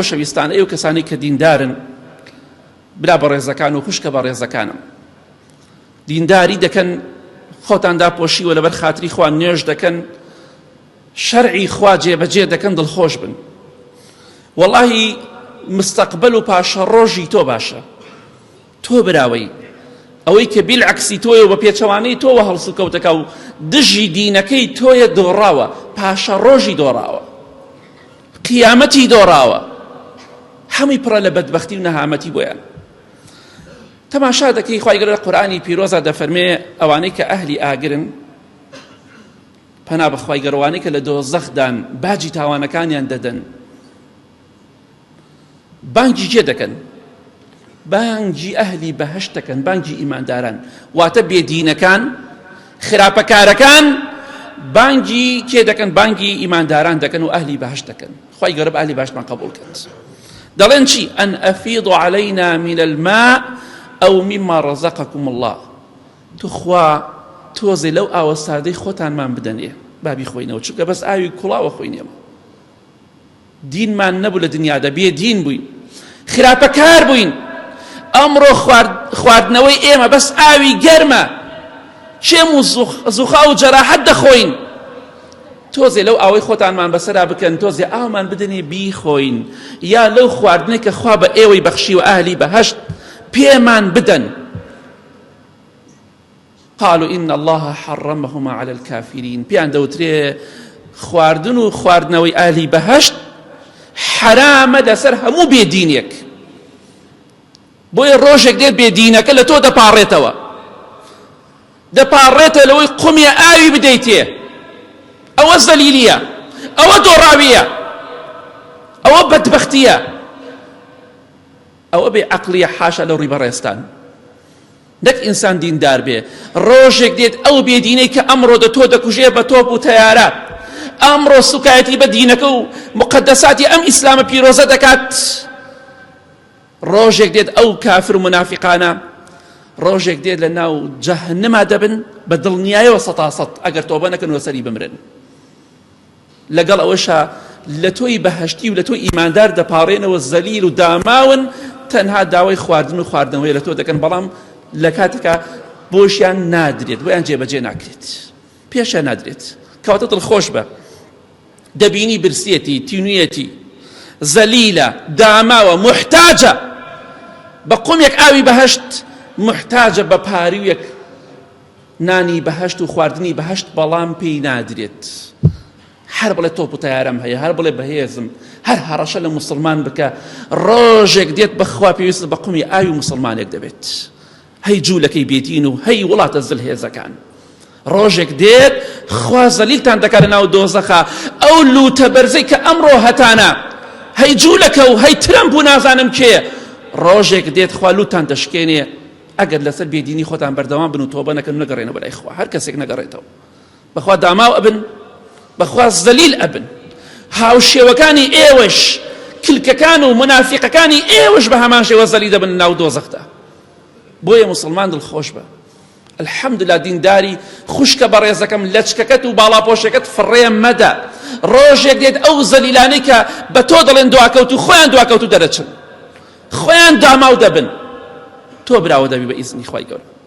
خۆشەویستان ئێوە کەسانی کە دیندارن برا بە ڕێزەکان و خوشکە بە ڕێزەکانم دینداری دەکەن خۆتان داپۆشیوە لەبەر خاتری خوا نوێژ دەکەن شەرعی خوا جێبەجێ دەکەن دڵخۆش بن وەڵاهی مستەقبەل و پاشە ڕۆژی تۆ باشە تۆ براوەی ئەوەی کە بیلعەکسی تۆیە و بە پێچەوانەی تۆوە هەڵسو کەوتەکە و دژی دینەکەی تۆیە دۆڕاوە پاشە ڕۆژی دۆڕاوە قیامەتی دۆڕاوە هەمووی پڕە لە بەدبەختی و نەهامەتی بۆیان تەماشا دەکەی خوای گەورە لە قورئانی پیرۆزە دەفەرمێ ئەوانەی کە ئەهلی ئاگرن پەنا بە خوای گەورەوانەی کە لە دۆزەخدان باجی تاوانەکانیان دەدەن بانگی جێ دەکەن بانگی ئەهلی بەهەشت دەکەن بانگی ئیمانداران واتە بێدینەکان خراپەکارەکان بانگی کێ دەکەن بانگی ئیمانداران دەکەن و ئەهلی بەهەشت دەکەن خوای گەورە بە ئەهلی بەهەشتمان قبوڵ کات دەڵێن چی ئەن ئەفیض عەلەینا من الماء ئەو مما ڕەزەقەکم الله توخوا تۆزێ لەو ئاوە ساردەی خۆتانمان بدەنێ بابی خۆینەوە چونکە بەس ئاوی کوڵاوە خۆینێمە دینمان نەبوو لە دنیادا بێ دین بووین خراپەکار بووین ئەمڕۆ خواردنەوەی ئێمە بەس ئاوی گەرمە چێم و زوخا و جەراحەت دەخۆین تۆزێ لەو ئاوەی خۆتانمان بەسەرا بکەن تۆزێ ئاومان بدەنێ بیخۆین یا لەو خواردنەی کە خوا بە ئێوەی بەخشی و ئاهلی بەهەشت پێمان بدەن قالوا إن الله حرمهما على الكافرين بيان دوتري خواردن و خواردنەوەی ئاهلی بەهەشت حرامە لەسەر هەموو بێدینێک بۆیە ڕۆژێک دێت بێدینەکە لە تۆ دەپاڕێتەوە دەپاڕێتە لەوەی قومیە ئاوی بدەیتێ ئەوە زەلیلیە ئەوە دۆڕاویە ئەوە بەدبەختیە ئەوە بێ عەقلیە حاشا لەو ڕیبەڕێستان نەک ئینسان دیندار بێ ڕۆژێک دێت ئەو بێدینەی کە ئەمڕۆ تۆ دەکوژێ بە تۆپ و تەیارە ئەمڕۆ سوکایەتی بە دینەکە و مقدساتی ئەم ئیسلامە پیرۆزە دەکات ڕۆژێک دێت ئەو کافر و منافقانە ڕۆژێک دێت لە ناو جەهەنەما دەبن بە دڵنیایەوە سەتاسەد ئەگەر تۆبە نەکەن وەسەری بمرن لەگەڵ ئەوەشە لە تۆی بەهەشتی و لە تۆی ئیماندار دەپاڕێنەوە زەلیل و داماون تەنها داوای خواردن و خواردنەوەی لە تۆ دەکەن بەڵام لە کاتێکە بۆشیان نادرێت بۆیان جێبەجێ ناکرێت پێشیان نادرێت کەواتە دڵخۆش بە دەبینی برسیەتی تینویەتی زەلیلە داماوە محتاجە بە قومێک ئاوی بەهەشت محتاجە بە پاریویەک نانی بەهەشت و خواردنی بەهەشت بەڵام پێی نادرێت هەر بڵێ تۆپ و تەیارەم هەیە هەر بڵێ بەهێزم هەر هەڕەشە لە موسڵمان بکە ڕۆژێک دێت بەخوا پێویست بە قومی ئاوی و موسڵمانێک دەبێت هەی جوولەکەی بێدین و هەی وڵاتە زلهێزەکان ڕۆژێک دێت خوا زەلیلتان دەکات لە ناو دۆزەخە ئەو لوتە بەرزەی کە ئەمڕۆ هەتانە هەی جوولەکە و هەی ترەمپ و نازانم کێ ڕۆژێک دێت خوا لوتان دەشکێنێ ئەگەر لەسەر بێدینی خۆتان بەردەوام بن و تۆبە نەکەن و نەگەڕێنەوە بەلای خوا هەر کەسێک نەگەڕێتەوە بەخوا داماو ئەبن بەخوا زەلیل ئەبن هاوشێوەکانی ئێوەش کلکەکان و منافقەکانی ئێوەش بە هەمان شێوە زەلیل دەبن ناو دۆزەخدا بۆیە موسڵمان دڵخۆش بە الحەمدوللا دینداری خوشکە بە ڕێزەکەم لەچکەکەت و باڵاپۆشەکەت فڕێم مەدە ڕۆژێک دێت ئەو زەلیلانەی کە بە تۆ دەڵێن دواکەوت و خۆیان دواکەوت و دەرەچن خۆیان داماو دەبن تۆ براوە دەبی بە ئیزنی خوای گەورە